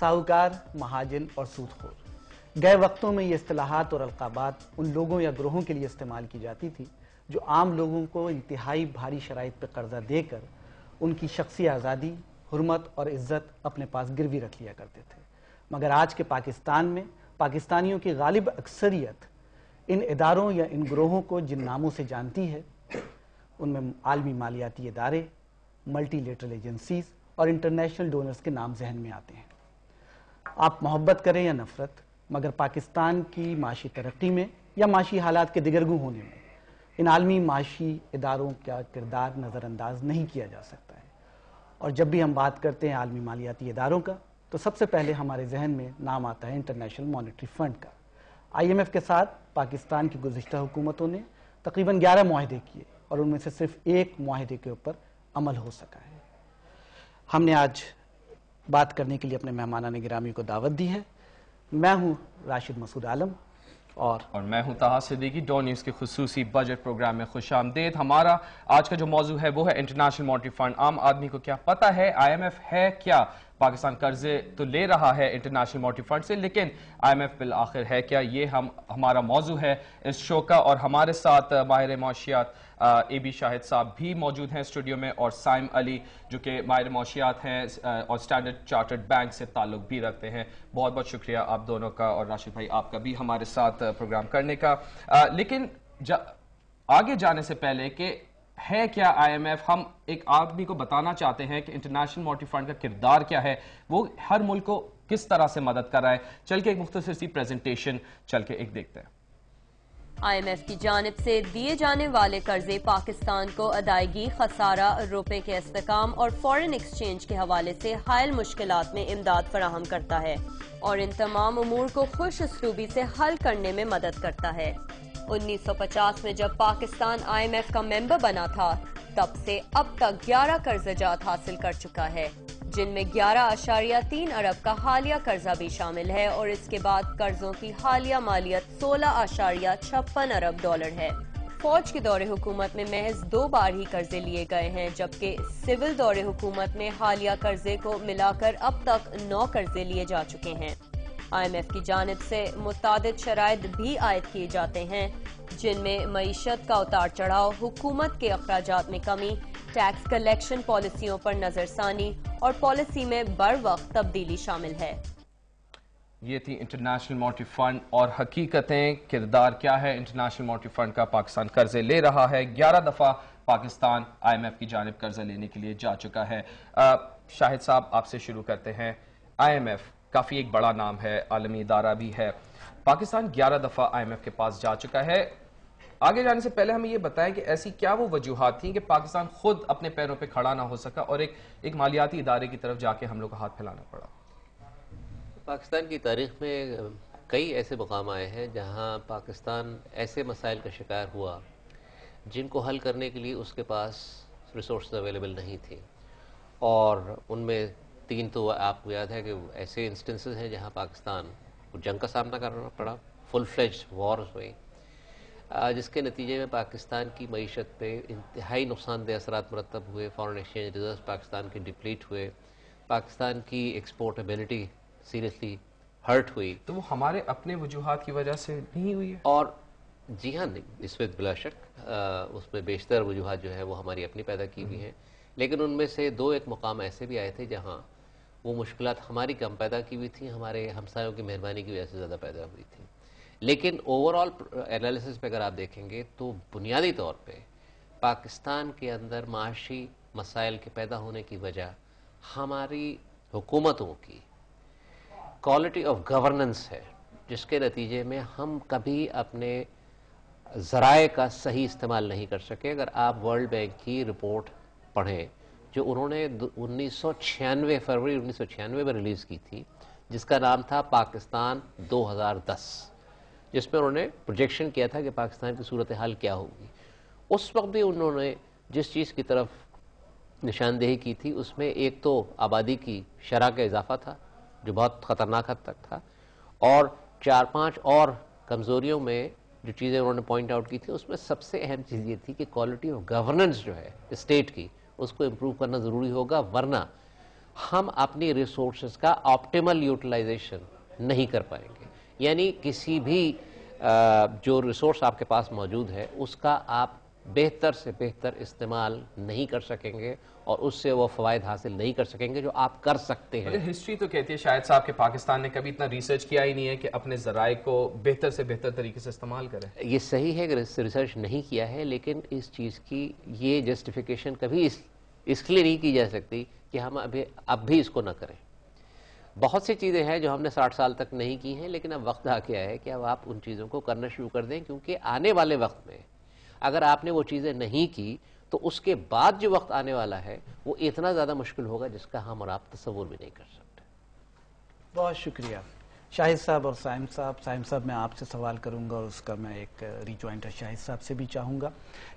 साहूकार, महाजन और सूदखोर। गए वक्तों में ये इस्तिलाहात और अलकाबात उन लोगों या ग्रोहों के लिए इस्तेमाल की जाती थी जो आम लोगों को इंतहाई भारी शराइत पर कर्जा देकर उनकी शख्सी आज़ादी, हुर्मत और इज़्ज़त अपने पास गिरवी रख लिया करते थे। मगर आज के पाकिस्तान में पाकिस्तानियों की गालिब अक्सरियत इन इदारों या इन ग्रोहों को जिन नामों से जानती है उनमें आलमी मालियाती इदारे, मल्टीलेटरल एजेंसीज और इंटरनेशनल डोनर्स के नाम जहन में आते हैं। आप मोहब्बत करें या नफरत, मगर पाकिस्तान की माशी तरक्की में या माशी हालात के दिगरगू होने में इन आलमी माशी इदारों का किरदार नज़रअंदाज नहीं किया जा सकता है। और जब भी हम बात करते हैं आलमी मालियाती इदारों का तो सबसे पहले हमारे जहन में नाम आता है इंटरनेशनल मॉनेटरी फंड का। IMF के साथ पाकिस्तान की गुज़िश्ता हुकूमतों ने तकरीबन 11 मुआहदे किए और उनमें से सिर्फ एक मुआहदे के ऊपर अमल हो सका है। हमने आज बात करने के लिए अपने मेहमानान गिरामी को दावत दी है। मैं हूँ राशिद मसूद आलम और मैं हूँ ताहा सिद्दीकी। डॉ न्यूज़ के खुसूसी बजट प्रोग्राम में खुशामदीद। हमारा आज का जो मौजू है वो है इंटरनेशनल मॉनेटरी फंड। आम आदमी को क्या पता है IMF है क्या? पाकिस्तान कर्जे तो ले रहा है इंटरनेशनल मॉनेटरी फंड से, लेकिन IMF बिल आखिर है क्या? ये हमारा मौजू है इस शो का। और हमारे साथ माहिर मौशियात AB शाहिद साहब भी मौजूद हैं स्टूडियो में, और साइम अली जो कि माहिर मौशियात हैं और स्टैंडर्ड चार्टर्ड बैंक से ताल्लुक भी रखते हैं। बहुत बहुत शुक्रिया आप दोनों का, और राशिद भाई आपका भी हमारे साथ प्रोग्राम करने का। लेकिन आगे जाने से पहले कि है क्या IMF, हम एक आदमी को बताना चाहते हैं कि इंटरनेशनल मॉनेटरी फंड का किरदार क्या है, वो हर मुल्क को किस तरह से मदद कर रहा है। चल के एक मुख्तसर सी प्रेजेंटेशन चल के एक देखते हैं। IMF की जानिब से दिए जाने वाले कर्जे पाकिस्तान को अदायगी, खसारा, रुपए के इस्तेकाम और फॉरेन एक्सचेंज के हवाले से हायल मुश्किलात में इमदाद फराहम करता है और इन तमाम उमूर को खुश उसलूबी से हल करने में मदद करता है। 1950 में जब पाकिस्तान IMF का मेंबर बना था, तब से अब तक 11 कर्जजात हासिल कर चुका है, जिनमें 11.3 अरब का हालिया कर्जा भी शामिल है, और इसके बाद कर्जों की हालिया मालियत 16.56 अरब डॉलर है। फौज के दौरे हुकूमत में महज 2 बार ही कर्जे लिए गए हैं, जबकि सिविल दौरे हुकूमत में हालिया कर्जे को मिलाकर अब तक 9 कर्जे लिए जा चुके हैं। IMF की जानिब से मुतादिद शराइत भी आयद किए जाते हैं, जिनमें मईशत का उतार चढ़ाव, हुकूमत के अखराजात में कमी, टैक्स कलेक्शन पॉलिसियों पर नजरसानी और पॉलिसी में बर वक्त तब्दीली शामिल है। ये थी इंटरनेशनल मॉनेटरी फंड और हकीकतें, किरदार क्या है इंटरनेशनल मॉनेटरी फंड का। पाकिस्तान कर्जे ले रहा है, 11 दफा पाकिस्तान IMF की जानिब कर्जा लेने के लिए जा चुका है। शाहिद साहब आपसे शुरू करते हैं। IMF काफी एक बड़ा नाम है, आलमी इदारा भी है। पाकिस्तान 11 दफा IMF के पास जा चुका है। आगे जाने से पहले हमें ये बताएं कि ऐसी क्या वो वजूहात थी कि पाकिस्तान खुद अपने पैरों पे खड़ा ना हो सका और एक मालियाती इदारे की तरफ जाके हम लोग को हाथ फैलाना पड़ा। पाकिस्तान की तारीख में कई ऐसे मुकाम आए हैं जहां पाकिस्तान ऐसे मसाइल का शिकार हुआ जिनको हल करने के लिए उसके पास रिसोर्स अवेलेबल नहीं थे, और उनमें 3 तो आपको याद है कि ऐसे इंस्टेंसेस हैं जहां पाकिस्तान को जंग का सामना करना पड़ा, फुल फ्लेज्ड वॉर्स हुई, जिसके नतीजे में पाकिस्तान की मईशत पे इंतहाई नुकसानदेह असरात मरतब हुए। फॉरेन एक्सचेंज रिजर्व पाकिस्तान के डिप्लीट हुए, पाकिस्तान की एक्सपोर्टेबिलिटी सीरियसली हर्ट हुई। तो वो हमारे अपने वजूहात की वजह से नहीं हुई है? और जी हाँ, इसमें बिला शक उसमें बेशतर वजूहात जो है वो हमारी अपनी पैदा की हुई हैं, लेकिन उनमें से 2 एक मुकाम ऐसे भी आए थे जहाँ वो मुश्किलात हमारी कम पैदा की हुई थी, हमारे हमसायों की मेहरबानी की वजह से ज़्यादा पैदा हुई थी। लेकिन ओवरऑल एनालिसिस पे अगर आप देखेंगे तो बुनियादी तौर पे पाकिस्तान के अंदर माशी मसाइल के पैदा होने की वजह हमारी हुकूमतों की क्वालिटी ऑफ गवर्नेंस है, जिसके नतीजे में हम कभी अपने ज़राए का सही इस्तेमाल नहीं कर सके। अगर आप वर्ल्ड बैंक की रिपोर्ट पढ़ें जो उन्होंने 1996 फरवरी 1996 में रिलीज़ की थी, जिसका नाम था पाकिस्तान 2010, जिसमें उन्होंने प्रोजेक्शन किया था कि पाकिस्तान की सूरत हाल क्या होगी। उस वक्त भी उन्होंने जिस चीज़ की तरफ निशानदेही की थी उसमें एक तो आबादी की शरह का इजाफा था जो बहुत ख़तरनाक हद तक था, और 4-5 और कमज़ोरियों में जो चीज़ें उन्होंने पॉइंट आउट की थी उसमें सबसे अहम चीज़ ये थी कि क्वालिटी ऑफ गवर्नेंस जो है स्टेट की उसको इम्प्रूव करना ज़रूरी होगा, वरना ہم اپنی ریسورسز کا آپٹیمل یوٹیلائزیشن نہیں کر پائیں گے. یعنی کسی بھی جو ریسورس آپ کے پاس موجود ہے اس کا آپ بہتر سے بہتر استعمال نہیں کر سکیں گے اور اس سے وہ فوائد حاصل نہیں کر سکیں گے جو آپ کر سکتے ہیں. ہسٹری تو کہتی ہے شاہد صاحب کہ پاکستان نے کبھی اتنا ریسرچ کیا ہی نہیں ہے کہ اپنے ذرائع کو بہتر سے بہتر طریقے سے استعمال کرے. یہ صحیح ہے کہ ریسرچ نہیں کیا ہے، لیکن اس چیز کی یہ جسٹیفیکیشن کبھی اس لیے نہیں کی جا سکتی کہ ہم اب بھی اس کو نہ کریں. بہت سی چیزیں ہیں جو ہم نے 60 سال تک نہیں کی ہیں، لیکن اب وقت آ گیا ہے کہ اب آپ ان چیزوں کو کرنا شروع کر دیں، کیونکہ آنے والے وقت میں اگر آپ نے وہ چیزیں نہیں کی تو اس کے بعد جو وقت آنے والا ہے وہ اتنا زیادہ مشکل ہوگا جس کا ہم اور آپ تصور بھی نہیں کر سکتے. بہت شکریہ شاہد صاحب اور سائم صاحب میں آپ سے سوال کروں گا اور اس کا میں ایک ریجوائنٹر شاہد صاحب سے بھی چاہوں گا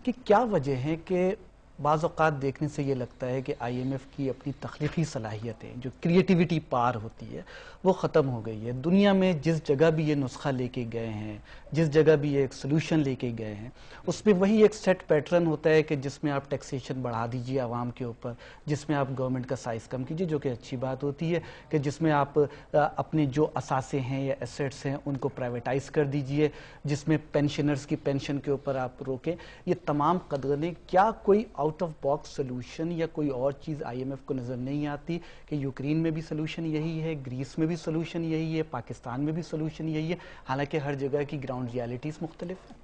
کہ کیا وجہ ہے کہ بعض اوقات دیکھنے سے یہ لگتا ہے کہ آئی ایم ایف کی اپنی تخلیقی صلاحیتیں جو کریٹیوٹی پار ہوتی ہے وہ ختم ہو گئی ہے. دنیا میں جس جگہ بھی یہ نسخہ لے کے گئے ہیں، جس جگہ بھی یہ ایک سلوشن لے کے گئے ہیں، اس میں وہی ایک سیٹ پیٹرن ہوتا ہے کہ جس میں آپ ٹیکسیشن بڑھا دیجئے عوام کے اوپر، جس میں آپ گورنمنٹ کا سائز کم کیجئے، جو کہ اچھی بات ہوتی ہے، کہ جس میں آپ اپنے جو اثاثے ہیں یا ایسیٹس ہیں ان کو پرائیویٹائز کر دیجئے، جس میں پینشنرز کی پینشن کے اوپر آپ روکیں. یہ تمام قدغنیں کیا کوئی آؤٹ آف باکس سلوشن یا کوئی اور چیز آئی ایم ایف کو نظر نہیں آتی کہ یوکرین میں بھی سلوشن یہی ہے، گریس میں بھی سلوشن یہی ہے، پاکستان میں بھی سلوشن یہی ہے، حالانکہ ہر جگہ کی گراؤنڈ ریالٹیز مختلف ہیں؟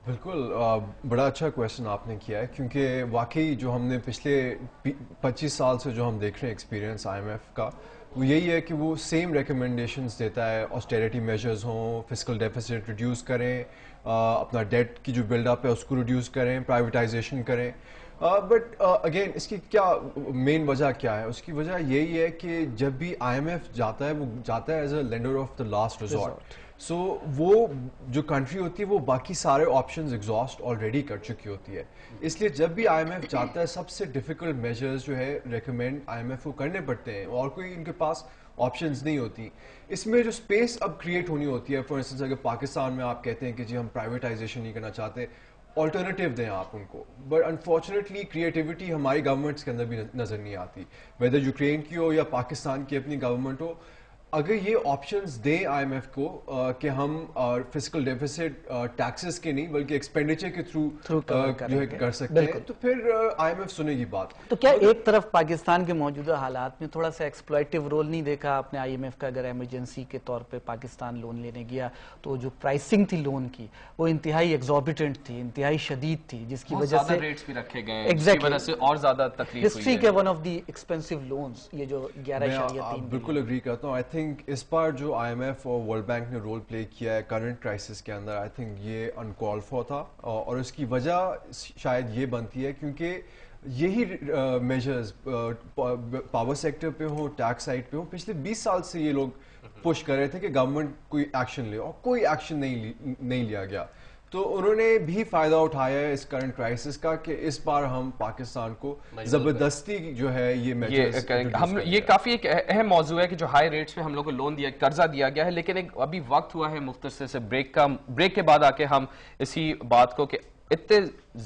بالکل بڑا اچھا کویسچن آپ نے کیا ہے، کیونکہ واقعی جو ہم نے پچھلے 25 سال سے جو ہم دیکھ رہے ہیں ایکسپیرینس آئی ایم ایف کا، وہ یہی ہے کہ وہ سیم ریکمنڈیشنز دیتا ہے. آسٹیریٹی میجرز ہوں، فسکل ڈیفیسٹ ریڈیوس کریں، اپنا ڈیٹ کی جو بلڈ اپ ہے اس کو ریڈیوس کریں، پرائیویٹائزیشن کریں. بٹ اگین اس کی کیا مین وجہ کیا ہے؟ اس کی وجہ یہی ہے کہ جب بھی آئی ایم ایف جاتا ہے وہ جاتا ہے as a lender of the last resort. So وہ جو کنٹری ہوتی ہے وہ باقی سارے آپشنز ایگزاسٹ آلریڈی کر چکی ہوتی ہے. اس لیے جب بھی آئی ایم ایف جاتا ہے سب سے ڈیفیکلٹ میجرز جو ہے ریکمینڈ آئی ایم ایف کو کرنے پڑتے ہیں اور کوئی ان کے پاس آپشنز نہیں ہوتی. اس میں جو اسپیس اب کریٹ ہونی ہوتی ہے، فار انسٹنس اگر پاکستان میں آپ کہتے ہیں کہ جی ہم پرائیویٹائزیشن نہیں کرنا چاہتے، آلٹرنیٹیو دیں آپ ان کو. بٹ انفارچونیٹلی کریٹیوٹی ہماری گورنمنٹس کے اندر بھی نظر نہیں آتی، ویدر یوکرین کی ہو یا پاکستان کی اپنی گورنمنٹ ہو. اگر یہ آپشنز دیں آئی ایم ایف کو کہ ہم فسکل ڈیفیسٹ ٹیکسز کے نہیں بلکہ ایکسپینڈیچر کے تھرو جو ہے کر سکتے ہیں، تو پھر آئی ایم ایف سنے گی بات. تو کیا ایک طرف پاکستان کے موجودہ حالات میں تھوڑا سا ایکسپلائٹیو رول نہیں دیکھا آپ نے آئی ایم ایف کا؟ اگر ایمرجنسی کے طور پہ پاکستان لون لینے گیا تو جو پرائسنگ تھی لون کی وہ انتہائی ایگزوربیٹنٹ تھی، انتہائی شدید تھی، جس کی وجہ سے ریٹس بھی رکھے گئے ہیں، جس کی وجہ سے اور زیادہ تکلیف ہوئی. ہسٹری کے one of the expensive loans یہ جو 11.3 بالکل اگری کرتا ہوں. آئی تھنک اس بار جو آئی ایم ایف اور ورلڈ بینک نے رول پلے کیا ہے کرنٹ کرائسس کے اندر، آئی تھنک یہ انکال فور تھا اور اس کی وجہ شاید یہ بنتی ہے کیونکہ یہی میجرز پاور سیکٹر پہ ہوں، ٹیکس سائڈ پہ ہوں، پچھلے 20 سال سے یہ لوگ پش کر رہے تھے کہ گورنمنٹ کوئی ایکشن لے اور کوئی ایکشن نہیں لیا گیا. تو انہوں نے بھی فائدہ اٹھایا ہے اس کرنٹ کرائسس کا کہ اس بار ہم پاکستان کو زبردستی جو ہے یہ کافی ایک اہم موضوع ہے کہ جو ہائی ریٹس پہ ہم لوگ کو لون دیا، قرضہ دیا گیا ہے. لیکن ایک ابھی وقت ہوا ہے مختصر سے بریک کے بعد آ کے ہم اسی بات کو کہ اتنے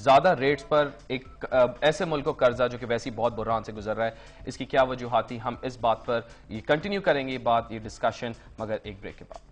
زیادہ ریٹس پر ایک ایسے ملک کو قرضہ جو کہ ویسی بہت بحران سے گزر رہا ہے، اس کی کیا وجوہات تھی، ہم اس بات پر یہ کنٹینیو کریں گے یہ بات، یہ ڈسکشن، مگر ایک بریک کے بعد.